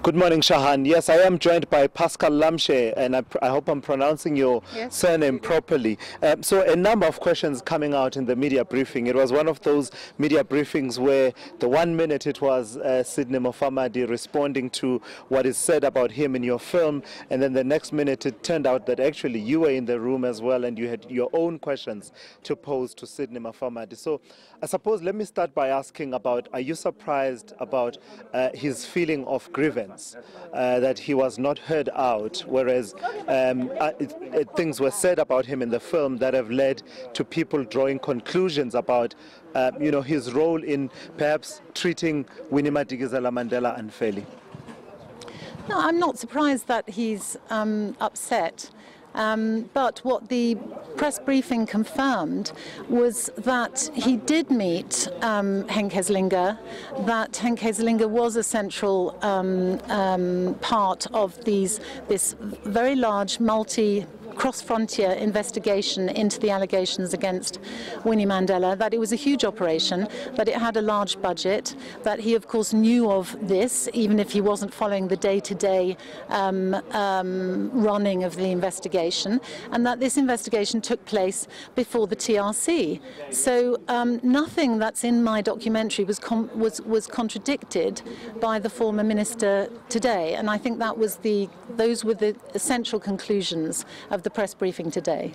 Good morning, Shahan. Yes, I am joined by Pascal Lamche, and I hope I'm pronouncing your surname properly. So a number of questions coming out in the media briefing. It was one of those media briefings where the 1 minute it was Sydney Mufamadi responding to what is said about him in your film, and then the next minute it turned out that actually you were in the room as well and you had your own questions to pose to Sydney Mufamadi. So I suppose let me start by asking about, are you surprised about his feeling of grievance? That he was not heard out, whereas things were said about him in the film that have led to people drawing conclusions about his role in perhaps treating Winnie Madikizela-Mandela unfairly. No, I'm not surprised that he's upset. But what the press briefing confirmed was that he did meet Henk Hesselinga, that Henk Hesselinga was a central part of this very large cross-frontier investigation into the allegations against Winnie Mandela, that it was a huge operation, that it had a large budget, that he of course knew of this, even if he wasn't following the day-to-day running of the investigation, and that this investigation took place before the TRC. So nothing that's in my documentary was contradicted by the former minister today, and I think those were the essential conclusions of the press briefing today.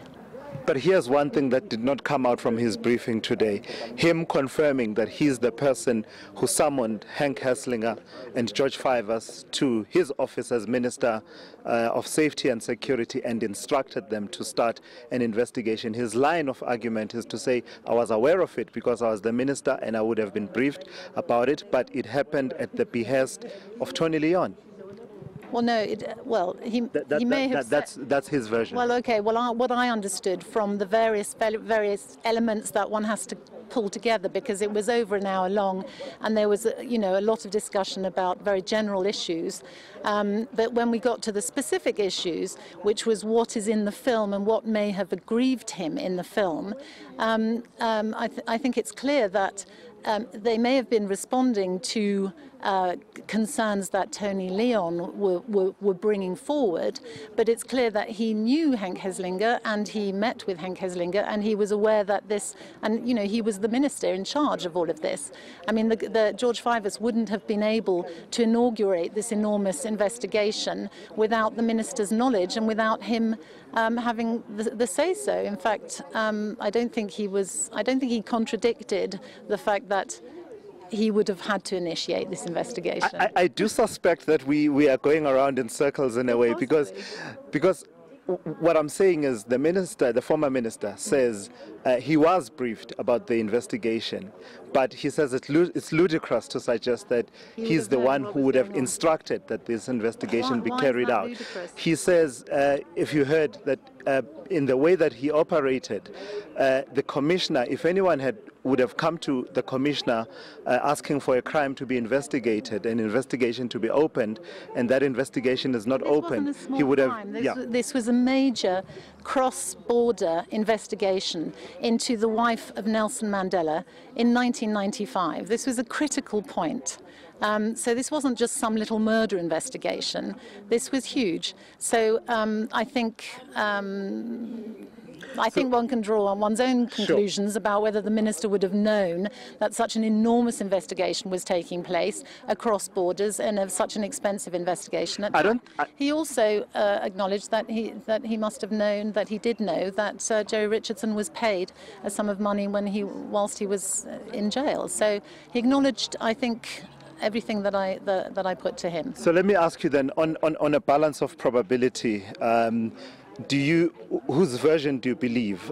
But here's one thing that did not come out from his briefing today. Him confirming that he's the person who summoned Henk Hesselinga and George Fivers to his office as Minister of Safety and Security and instructed them to start an investigation. His line of argument is to say, I was aware of it because I was the minister and I would have been briefed about it, but it happened at the behest of Tony Leon. Well, no. He may have. That's his version. Well, okay. Well, what I understood from the various elements that one has to pull together, because it was over an hour long, and there was a lot of discussion about very general issues. But when we got to the specific issues, which was what is in the film and what may have aggrieved him in the film, I think it's clear that they may have been responding to concerns that Tony Leon were bringing forward, but it's clear that he knew Henk Hesselinga and he met with Henk Hesselinga and he was aware that this, and he was the minister in charge of all of this. I mean, the George Fivers wouldn't have been able to inaugurate this enormous investigation without the minister's knowledge and without him having the say-so. In fact, I don't think he contradicted the fact that he would have had to initiate this investigation. I do suspect that we are going around in circles in a way, because what I'm saying is the former minister says he was briefed about the investigation, but he says it's ludicrous to suggest that he's the one who would have instructed that this investigation be carried out. He says, if you heard that in the way that he operated, the commissioner, if anyone would have come to the commissioner asking for a crime to be investigated, an investigation to be opened, and that investigation is not open, he would have... This was a major cross-border investigation into the wife of Nelson Mandela in 1995. This was a critical point. So this wasn't just some little murder investigation. This was huge. So I think one can draw on one's own conclusions about whether the minister would have known that such an enormous investigation was taking place across borders and of such an expensive investigation. He also acknowledged that he must have known, that he did know, that Jerry Richardson was paid a sum of money whilst he was in jail. So he acknowledged, I think, everything that I put to him. So let me ask you then, on a balance of probability, whose version do you believe?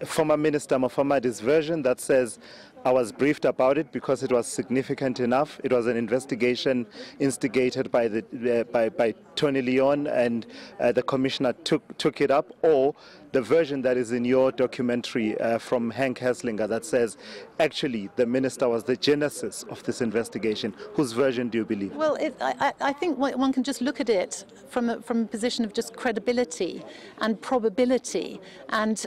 Former Minister Mufamadi's version that says, I was briefed about it because it was significant enough. It was an investigation instigated by Tony Leon, and the commissioner took it up, or the version that is in your documentary from Henk Hesselinga that says, actually, the minister was the genesis of this investigation. Whose version do you believe? Well, I think one can just look at it from a position of just credibility and probability. And,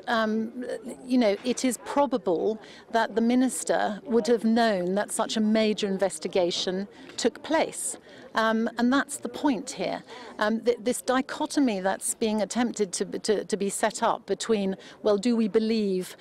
it is probable that the minister minister would have known that such a major investigation took place. And that's the point here. This dichotomy that's being attempted to be set up between, well, do we believe,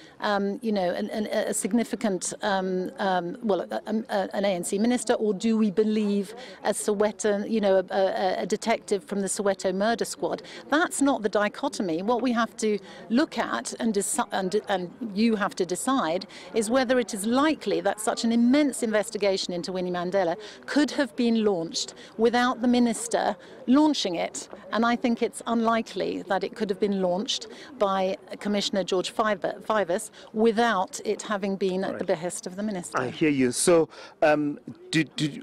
you know, a significant, well, an ANC minister, or do we believe a Soweto, you know, a detective from the Soweto murder squad? That's not the dichotomy. What we have to look at and you have to decide is whether it is likely that such an immense investigation into Winnie Mandela could have been launched without the minister launching it. And I think it's unlikely that it could have been launched by Commissioner George Fivers without it having been at the behest of the minister. I hear you. So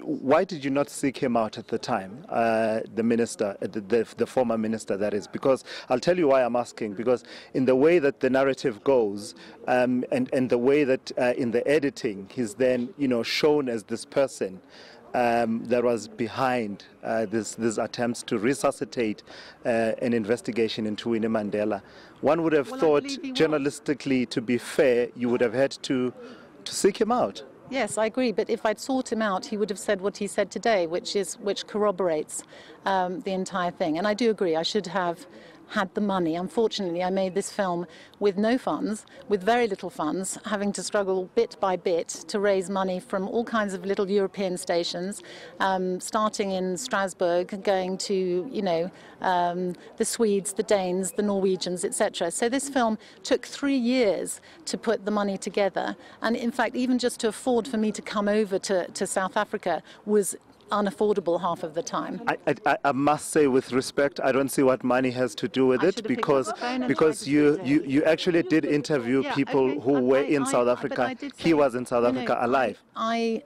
why did you not seek him out at the time, the minister, the former minister, that is? Because I'll tell you why I'm asking. Because in the way that the narrative goes, and the way that in the editing he's then, you know, shown as this person that was behind these attempts to resuscitate an investigation into Winnie Mandela. One would have thought, journalistically, to be fair, you would have had to seek him out. Yes, I agree. But if I'd sought him out, he would have said what he said today, which corroborates the entire thing. And I do agree. I should have had the money. Unfortunately, I made this film with no funds, with very little funds, having to struggle bit by bit to raise money from all kinds of little European stations, starting in Strasbourg, going to, you know, the Swedes, the Danes, the Norwegians, etc. So this film took 3 years to put the money together. And in fact, even just to afford for me to come over to South Africa was unaffordable half of the time. I must say, with respect, I don't see what money has to do with it, because you actually did interview people who were in South Africa. He was in South Africa alive. I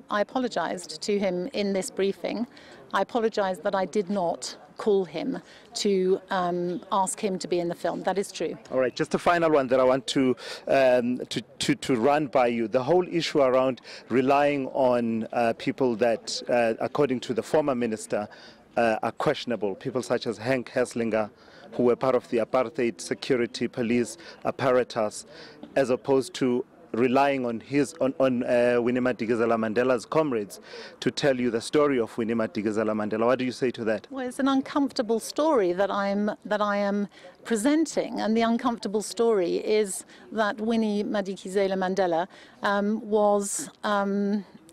apologized to him in this briefing. I apologized that I did not call him to ask him to be in the film. That is true. All right, just a final one that I want to run by you. The whole issue around relying on people that, according to the former minister, are questionable. People such as Henk Hesslinger, who were part of the apartheid security police apparatus, as opposed to relying on Winnie Madikizela-Mandela's comrades to tell you the story of Winnie Madikizela-Mandela. What do you say to that? Well, it's an uncomfortable story that I am presenting, and the uncomfortable story is that Winnie Madikizela-Mandela was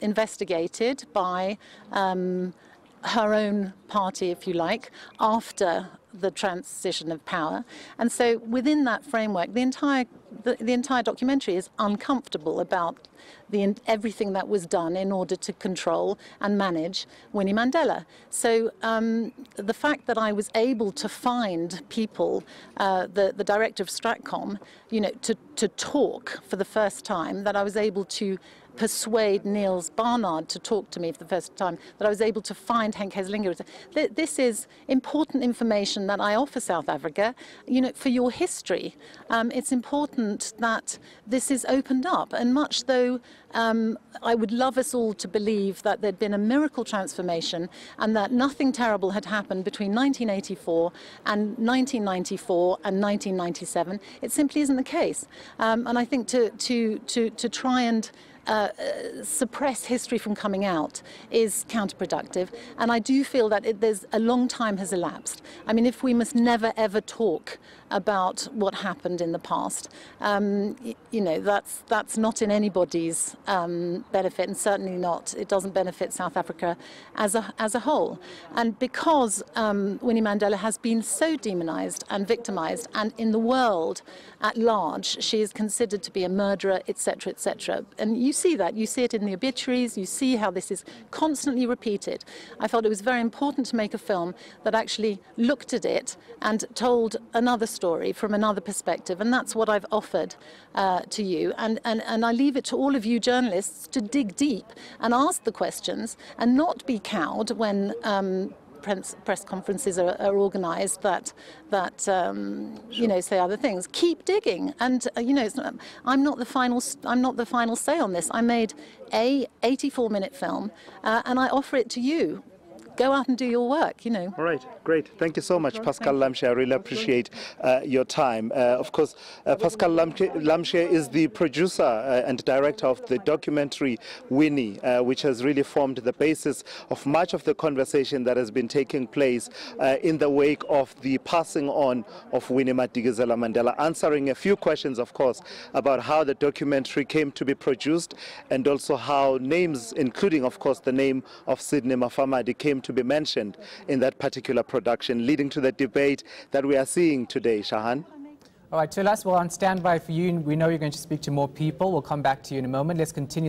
investigated by her own party, if you like, after the transition of power. And so within that framework, the entire documentary is uncomfortable about everything that was done in order to control and manage Winnie Mandela. So the fact that I was able to find people, the director of Stratcom, you know, to talk for the first time, that I was able to persuade Niels Barnard to talk to me for the first time, that I was able to find Henk Hesslinger. This is important information that I offer South Africa, you know, for your history. It's important that this is opened up, and much though I would love us all to believe that there'd been a miracle transformation and that nothing terrible had happened between 1984 and 1994 and 1997, it simply isn't the case. And I think to try and suppress history from coming out is counterproductive, and I do feel that there's a long time has elapsed. I mean, if we must never ever talk about what happened in the past, you know, that's not in anybody's benefit, and certainly not, it doesn't benefit South Africa as a whole. And because Winnie Mandela has been so demonized and victimized, and in the world at large she is considered to be a murderer, etc., etc. And you see that, you see it in the obituaries, you see how this is constantly repeated. I felt it was very important to make a film that actually looked at it and told another story from another perspective, and that's what I've offered to you. And I leave it to all of you journalists to dig deep and ask the questions and not be cowed when press conferences are organised that you know, say other things. Keep digging, and you know, I'm not the final say on this. I made a 84-minute film, and I offer it to you. go out and do your work, you know. All right, great. Thank you so much, Pascal Lamche. I really appreciate your time. Of course, Pascal Lamche is the producer and director of the documentary Winnie, which has really formed the basis of much of the conversation that has been taking place in the wake of the passing on of Winnie Madikizela-Mandela, answering a few questions, of course, about how the documentary came to be produced and also how names, including, of course, the name of Sydney Mufamadi, came to be mentioned in that particular production, leading to the debate that we are seeing today. Shahan? All right, Thulas, we're on standby for you. We know you're going to speak to more people. We'll come back to you in a moment. Let's continue.